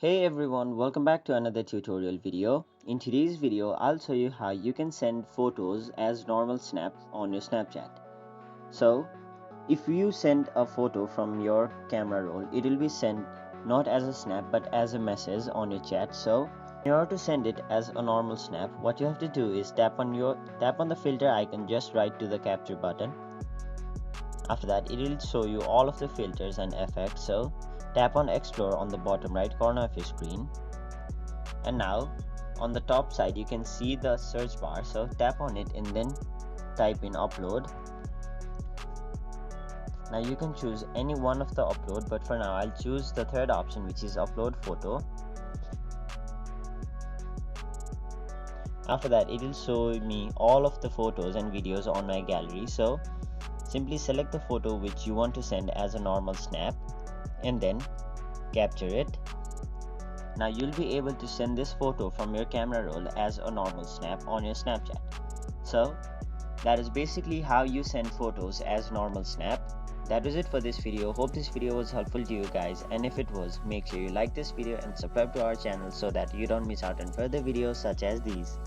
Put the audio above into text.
Hey everyone, welcome back to another tutorial video. In today's video, I'll show you how you can send photos as normal snaps on your Snapchat. So, if you send a photo from your camera roll, it will be sent not as a snap but as a message on your chat. So, in order to send it as a normal snap, what you have to do is tap on the filter icon just right to the capture button. After that, it will show you all of the filters and effects. So, tap on explore on the bottom right corner of your screen. And now on the top side you can see the search bar, so tap on it and then type in upload. Now you can choose any one of the upload, but for now I'll choose the third option, which is upload photo. After that, it will show me all of the photos and videos on my gallery. So simply select the photo which you want to send as a normal snap and then capture it. Now you'll be able to send this photo from your camera roll as a normal snap on your Snapchat. So that is basically how you send photos as normal snap. That was it for this video. Hope this video was helpful to you guys, and if it was, make sure you like this video and subscribe to our channel so that you don't miss out on further videos such as these.